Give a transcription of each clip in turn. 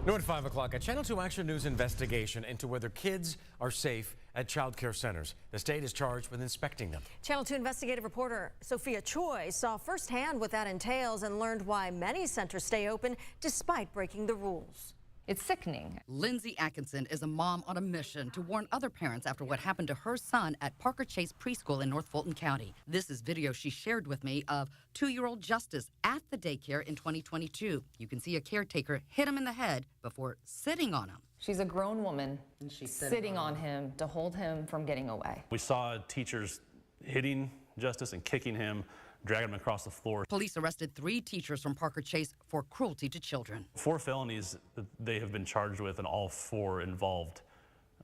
Now at 5 o'clock, a Channel 2 Action News investigation into whether kids are safe at child care centers. The state is charged with inspecting them. Channel 2 investigative reporter Sophia Choi saw firsthand what that entails and learned why many centers stay open despite breaking the rules. It's sickening. Lindsay Atkinson is a mom on a mission to warn other parents after what happened to her son at Parker Chase Preschool in North Fulton County. This is video she shared with me of 2-year-old Justice at the daycare in 2022. You can see a caretaker hit him in the head before sitting on him. She's a grown woman and she's sitting on him to hold him from getting away. We saw teachers hitting Justice and kicking him, dragging him across the floor. Police arrested 3 teachers from Parker Chase for cruelty to children. 4 felonies that they have been charged with, and all 4 involved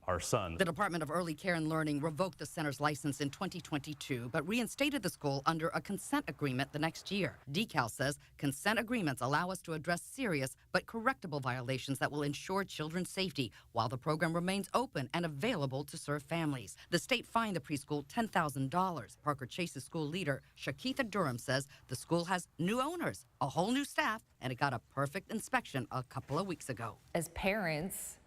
our son. The Department of Early Care and Learning revoked the center's license in 2022, but reinstated the school under a consent agreement the next year. DeKal says consent agreements allow us to address serious but correctable violations that will ensure children's safety while the program remains open and available to serve families. The state fined the preschool $10,000. Parker Chase's school leader, Shakitha Durham, says the school has new owners, a whole new staff, and it got a perfect inspection a couple of weeks ago. As parents,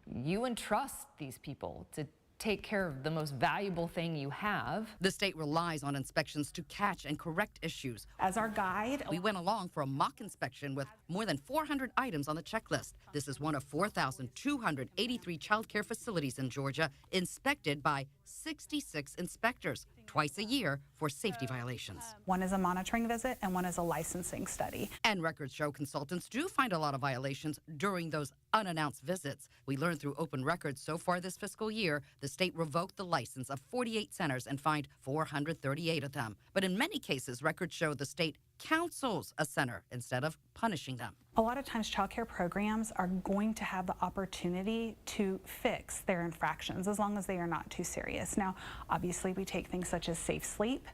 you entrust these people to take care of the most valuable thing you have. The state relies on inspections to catch and correct issues. As our guide, we went along for a mock inspection with more than 400 items on the checklist. This is one of 4,283 child care facilities in Georgia inspected by 66 inspectors twice a year for safety violations. One is a monitoring visit and one is a licensing study. And records show consultants do find a lot of violations during those unannounced visits. We learned through open records so far this fiscal year, the state revoked the license of 48 centers and fined 438 of them. But in many cases, records show the state counsels a center instead of punishing them. A lot of times child care programs are going to have the opportunity to fix their infractions as long as they are not too serious. Now, obviously we take things such as safe sleep,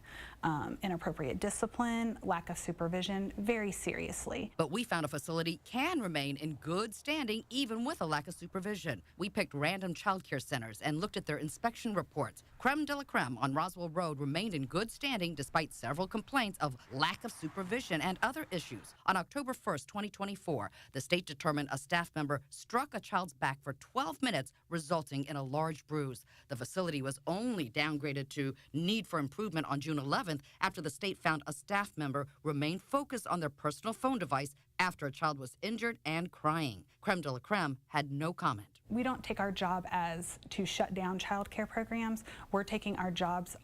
inappropriate discipline, lack of supervision very seriously. But we found a facility can remain in good standing even with a lack of supervision. We picked random child care centers and looked at their inspection reports. Creme de la Creme on Roswell Road remained in good standing despite several complaints of lack of supervision and other issues. On October 1st, 2024, the state determined a staff member struck a child's back for 12 minutes, resulting in a large bruise. The facility was only downgraded to need for improvement on June 11th after the state found a staff member remained focused on their personal phone device after a child was injured and crying. Creme de la Creme had no comment. We don't take our job as to shut down child care programs. We're taking our jobs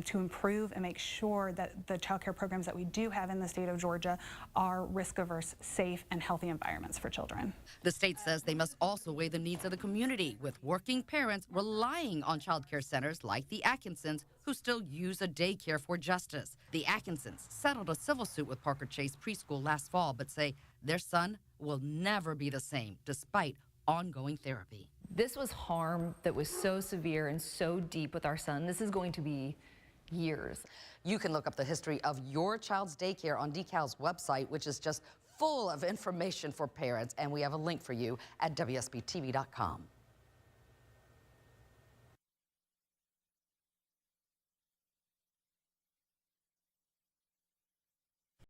to improve and make sure that the child care programs that we do have in the state of Georgia are risk-averse, safe, and healthy environments for children. The state says they must also weigh the needs of the community, with working parents relying on child care centers like the Atkinsons, who still use a daycare for justice. The Atkinsons settled a civil suit with Parker Chase Preschool last fall, but say their son will never be the same despite ongoing therapy. This was harm that was so severe and so deep with our son. This is going to be years. You can look up the history of your child's daycare on DeKal's website, which is just full of information for parents, and we have a link for you at WSBTV.com.